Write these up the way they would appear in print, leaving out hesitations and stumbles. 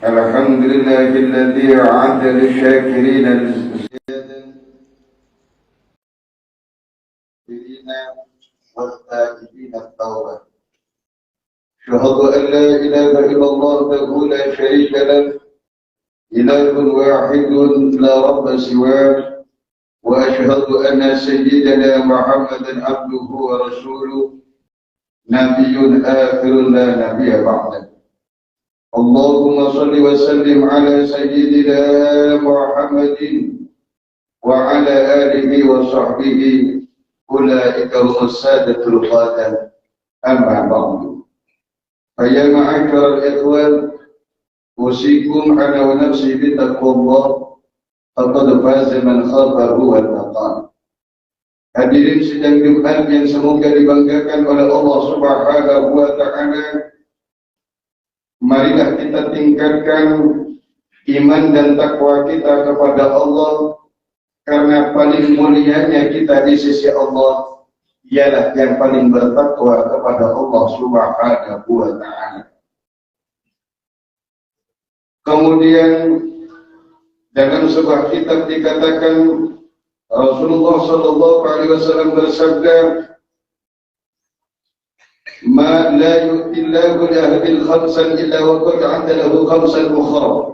الحمد لله الذي أعد للشاكرين الزيادة والتائبين التوبة. أشهد أن لا إله إلا الله وحده لا شريك له، إله واحد لا رب سواه، وأشهد أن سيدنا محمدا عبده ورسوله نبي آخر لا نبي بعده. اللهم صل وسلم على سيدنا محمد وعلى آله وصحبه، أولئك هم السادة القادة. أما بعد، فيا معاشر الإخوان، أوصيكم أنا ونفسي بتقوى الله، فقد فاز من خافه واتقاه. Hadirin sidang Jumat yang semoga dibanggakan oleh Allah Subhanahu wa Ta'ala, marilah kita tingkatkan iman dan takwa kita kepada Allah, karena paling mulianya kita di sisi Allah ialah yang paling bertakwa kepada Allah Subhanahu wa Ta'ala. Kemudian dalam sebuah kitab dikatakan Rasulullah sallallahu alaihi wasallam bersabda, "Ma la yu'tillahu li ahadin khamsan illa wa qad 'adda lahu khamsan ukhra."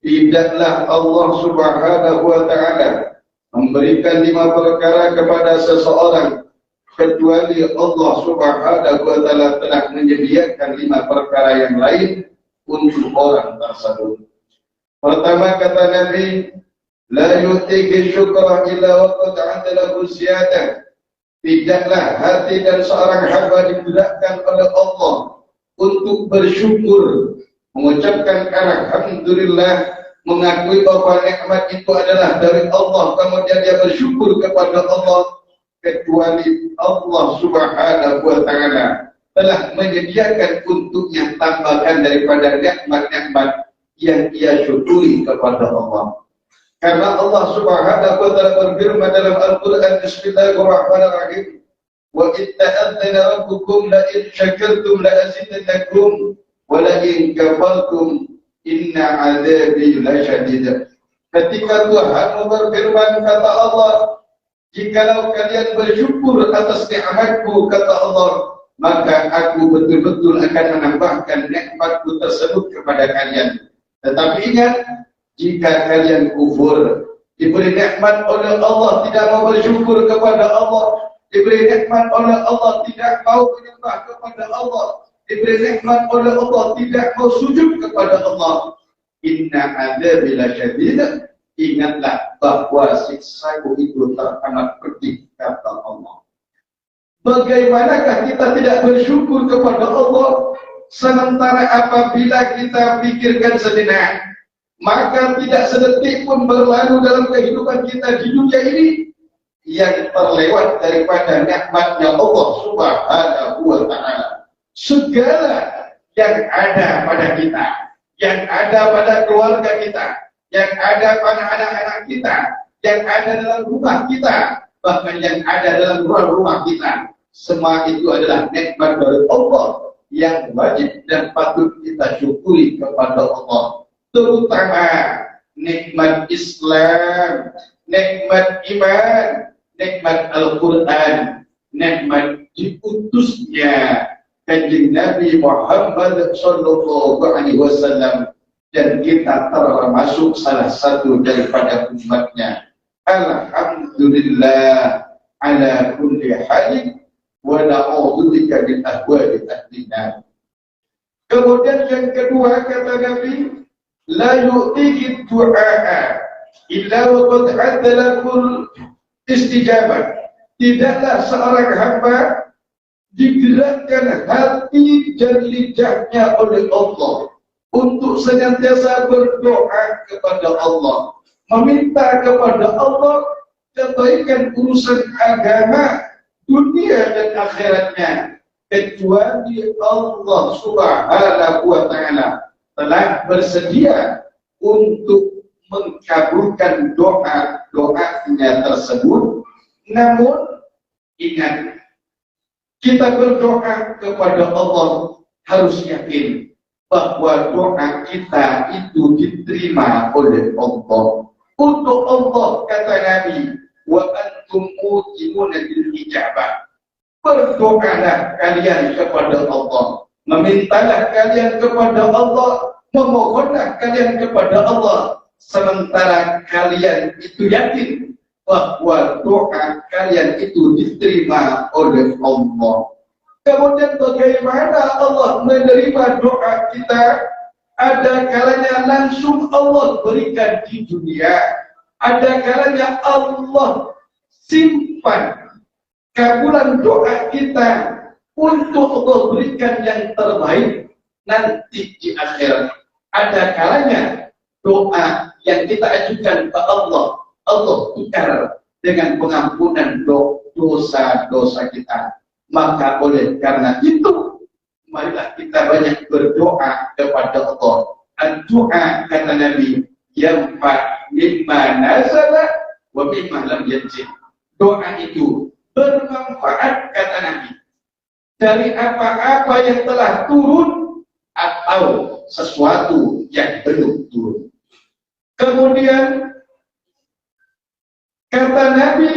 Tidaklah Allah Subhanahu wa Ta'ala memberikan 5 perkara kepada seseorang kecuali Allah Subhanahu wa Ta'ala telah menyediakan 5 perkara yang lain untuk orang tersebut. Pertama, kata Nabi, la yu'tihi syukra illa wa qad 'adda lahu ziyadah. Tidaklah hati dan seorang hamba digerakkan oleh Allah untuk bersyukur, mengucapkan alhamdulillah, mengakui bahwa nikmat itu adalah dari Allah, kemudian dia bersyukur kepada Allah, kecuali Allah Subhanahu wa Ta'ala telah menyediakan untuknya tambahan daripada nikmat-nikmat yang ia syukuri kepada Allah. Karena Allah Subhanahu wa Ta'ala berfirman dalam Al-Quran, Bismillahirrahmanirrahim, wa itta'adzana rabbukum la in syakartum la azidannakum wa la in kafartum inna 'adzabi lasyadid. Ketika Tuhan berfirman, kata Allah, jikalau kalian bersyukur atas nikmatku, kata Allah, maka aku betul-betul akan menambahkan nikmatku tersebut kepada kalian. Tetapi ingat, jika kalian kufur, diberi nikmat oleh Allah, tidak mau bersyukur kepada Allah, diberi nikmat oleh Allah, tidak mau menyembah kepada Allah, diberi nikmat oleh Allah, tidak mau sujud kepada Allah, inna adzabi lasyadid, ingatlah bahwa siksaku itu teramat pedih, kata Allah. Bagaimanakah kita tidak bersyukur kepada Allah, sementara apabila kita pikirkan sejenak, maka tidak sedetik pun berlalu dalam kehidupan kita di dunia ini yang terlewat daripada nikmatnya Allah Subhanahu wa Ta'ala. Segala yang ada pada kita, yang ada pada keluarga kita, yang ada pada anak-anak kita, yang ada dalam rumah kita, bahkan yang ada dalam rumah kita, semua itu adalah nikmat dari Allah yang wajib dan patut kita syukuri kepada Allah. Terutama nikmat Islam, nikmat iman, nikmat Al-Quran, nikmat diutusnya Kanjeng Nabi Muhammad sallallahu alaihi wasallam, dan kita termasuk salah satu daripada umatnya. Alhamdulillah ala kulli hal wa na'udzubika min ahwali ahlina. Kemudian yang kedua, kata Nabi, la yu'tihi du'a illa wa qad 'adda lahu istijabah. Tidaklah seorang hamba digerakkan hati dan lidahnya oleh Allah untuk senantiasa berdoa kepada Allah, meminta kepada Allah kebaikan urusan agama, dunia dan akhiratnya, kecuali Allah Subhanahu wa Ta'ala telah bersedia untuk mengabulkan doa-doanya tersebut. Namun ingat, kita berdoa kepada Allah harus yakin bahwa doa kita itu diterima oleh Allah. Untuk Allah, kata Nabi, wa antum muqimuna bil ijabah. Berdoalah kalian kepada Allah, memintalah kalian kepada Allah, memohonlah kalian kepada Allah, sementara kalian itu yakin bahwa doa kalian itu diterima oleh Allah. Kemudian bagaimana Allah menerima doa kita? Ada kalanya langsung Allah berikan di dunia, ada kalanya Allah simpan kabulan doa kita untuk Allah berikan yang terbaik nanti di akhir. Ada kalanya doa yang kita ajukan ke Allah, Allah tukar dengan pengampunan dosa-dosa kita. Maka oleh karena itu, marilah kita banyak berdoa kepada Allah. Doa, kata Nabi, yang mimma nazala wa mimma lam yanzil. Doa itu bermanfaat, kata Nabi, dari apa-apa yang telah turun atau sesuatu yang belum turun. Kemudian kata Nabi,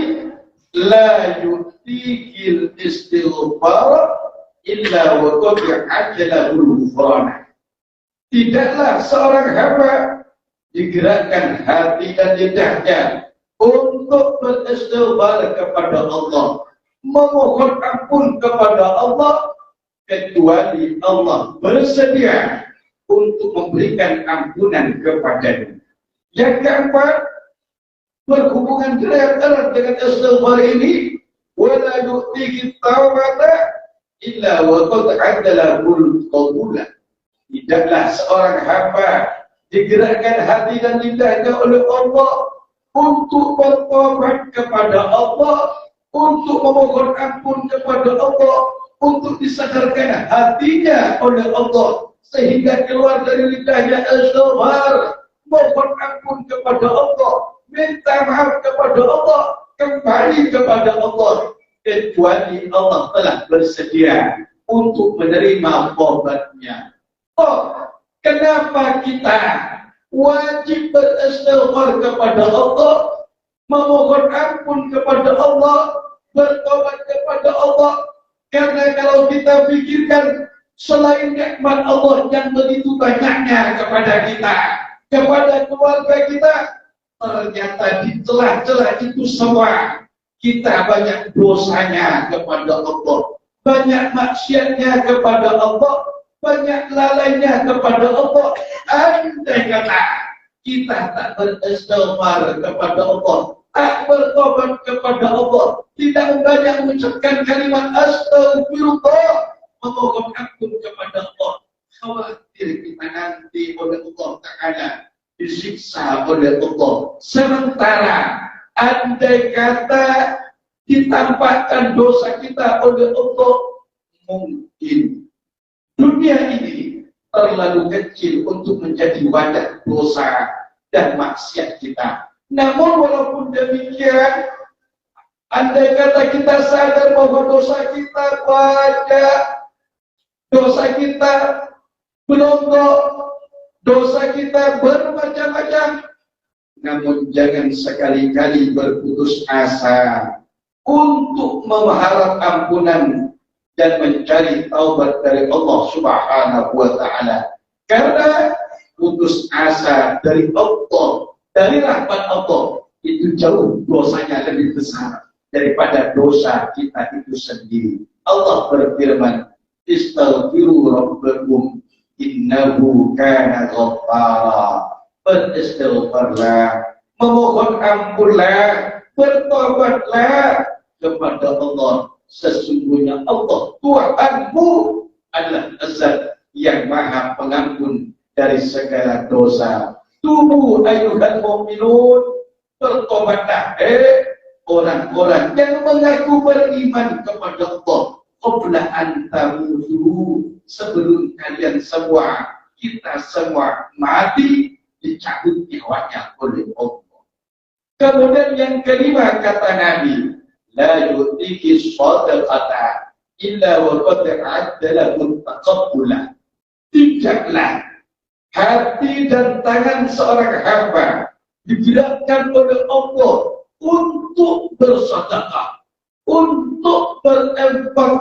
la yu'tikil istighfar illa wa qad ajalahu ghufrana. Tidaklah seorang hamba digerakkan hati dan lidahnya untuk beristighfar kepada Allah, memohon ampun kepada Allah, kecuali Allah bersedia untuk memberikan ampunan kepadanya. Yang keempat, berhubungan erat dengan istighfar ini, wala yu'tihi taubata illa wa qad adalahul qabulah. Tidaklah seorang hamba digerakkan hati dan lidahnya oleh Allah untuk bertobat kepada Allah, untuk memohon ampun kepada Allah, untuk disadarkan hatinya oleh Allah, sehingga keluar dari lidahnya istighfar, mohon ampun kepada Allah, minta maaf kepada Allah, kembali kepada Allah, kecuali Allah telah bersedia untuk menerima taubatnya. Oh, kenapa kita wajib beristighfar kepada Allah, memohon ampun kepada Allah, bertobat kepada Allah? Karena kalau kita pikirkan, selain nikmat Allah yang begitu banyaknya kepada kita, kepada keluarga kita, ternyata di celah-celah itu semua kita banyak dosanya kepada Allah, banyak maksiatnya kepada Allah, banyak lalainya kepada Allah. Andai kata kita tak beristighfar kepada Allah, tak bertobat kepada Allah, tidak banyak mengucapkan kalimat astagfirullah, memohon ampun kepada Allah, khawatir kita nanti oleh Allah Ta'ala disiksa oleh Allah. Sementara andai kata ditampakkan dosa kita oleh Allah, mungkin dunia ini terlalu kecil untuk menjadi wadah dosa dan maksiat kita. Namun walaupun demikian, andai kata kita sadar bahwa dosa kita banyak, dosa kita belontok, dosa kita bermacam-macam, namun jangan sekali-kali berputus asa untuk mengharap ampunan dan mencari taubat dari Allah Subhanahu wa Ta'ala. Karena putus asa dari Allah, dari rahmat Allah, itu jauh dosanya lebih besar daripada dosa kita itu sendiri. Allah berfirman, istaghfiru rabbakum innahu kana ghaffara. Beristighfarlah, memohon ampunlah, bertobatlah kepada Allah. Sesungguhnya Allah Tuhanmu adalah Zat yang Maha Pengampun dari segala dosa. Tubuh ayuhal mu'minun, bertobatlah orang-orang yang mengaku beriman kepada Allah, qabla an tamutu, sebelum kalian semua, kita semua mati, dicabut nyawanya oleh Allah. Kemudian yang kelima, kata Nabi, la yu'tihi shadaqata illa wa qad a'addalahu taqabbula. Tidaklah hati dan tangan seorang hamba digerakkan oleh Allah untuk bersedekah, untuk berinfak,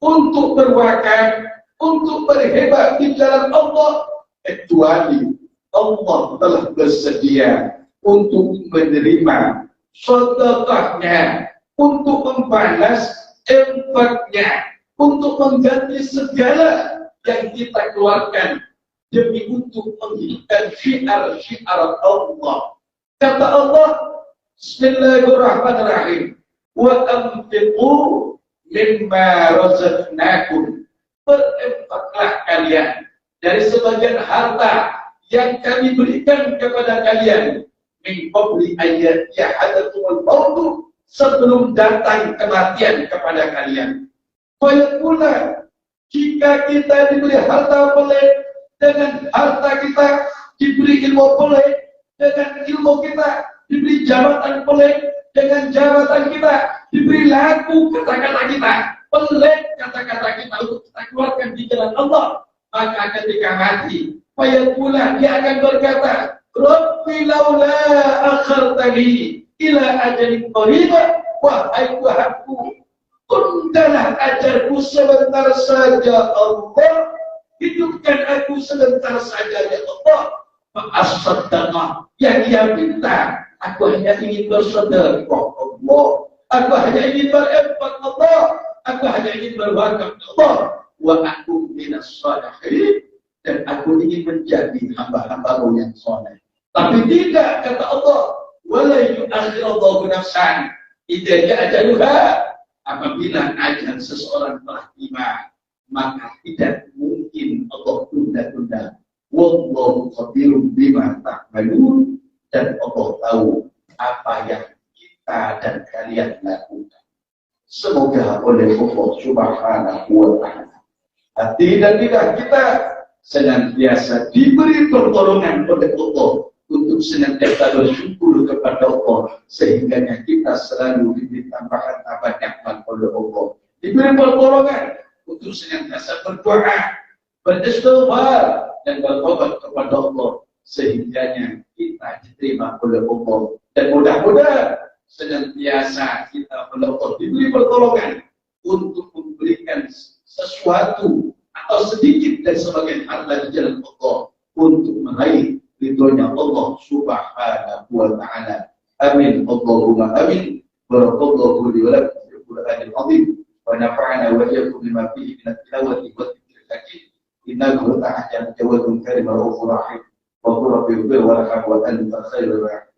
untuk berwakaf, untuk berhebat di jalan Allah, kecuali Allah telah bersedia untuk menerima sedekahnya, untuk membalas infaknya, untuk mengganti segala yang kita keluarkan demi untuk menghidupkan syiar-syiar Allah. Kata Allah, Bismillahirrahmanirrahim, wa anfiqu mimma razaqnakum. Berinfaklah kalian dari sebagian harta yang kami berikan kepada kalian, min qabli ayat yahadatumul maut, sebelum datang kematian kepada kalian. Fayaqula, jika kita diberi harta pelik, dengan harta kita diberi ilmu pelik, dengan ilmu kita diberi jabatan pelik, dengan jabatan kita diberi laku kata-kata kita pelik, kata-kata kita untuk kita keluarkan di jalan Allah, maka ketika mati, fayaqula, dia akan berkata, Rabbi laula akhartani ila ajalin qarib, wahai Tuhanku, tundahlah ajarku sebentar saja Allah, hidupkan aku sebentar saja ya Allah. As-sadaqah yang dia minta, aku hanya ingin bersedekah Allah, aku hanya ingin berinfak Allah, aku hanya ingin berwakaf Allah, wa aku minas shalihin, dan aku ingin menjadi hamba-hambamu yang saleh. Tapi tidak, kata Allah, wala yu'akhirallahu nafsan idza ja'a ajaluha, apabila ajal seseorang telah tiba, maka tidak mungkin Allah tunda-tunda. Wallahu khabirun bima ta'malun, dan Allah tahu apa yang kita dan kalian lakukan. Semoga oleh Allah Subhanahu wa ta'ala hati dan lidah kita senantiasa diberi pertolongan oleh Allah untuk senantiasa bersyukur kepada Allah, sehingga kita selalu diberi tambahan-tambahan nikmat oleh Allah, diberi pertolongan untuk senantiasa berdoa, beristighfar, dan bertobat kepada Allah, sehingga kita diterima oleh Allah. Dan mudah-mudahan senantiasa kita oleh Allah diberi pertolongan untuk memberikan sesuatu atau sedikit dari sebagian harta di jalan Allah untuk meraih ridhonya Allah Subhanahu wa ta'ala. Amin Allahumma amin. Barakallahu li wa lakum fil Qur'anil azim, wa nafa'ana wa iyyakum bima fihi min at-tilawati wa dhikril hakim. Innahu ta'ala jawadun karim wa rahim wa qul rabbil warham wa anta khairur rahim.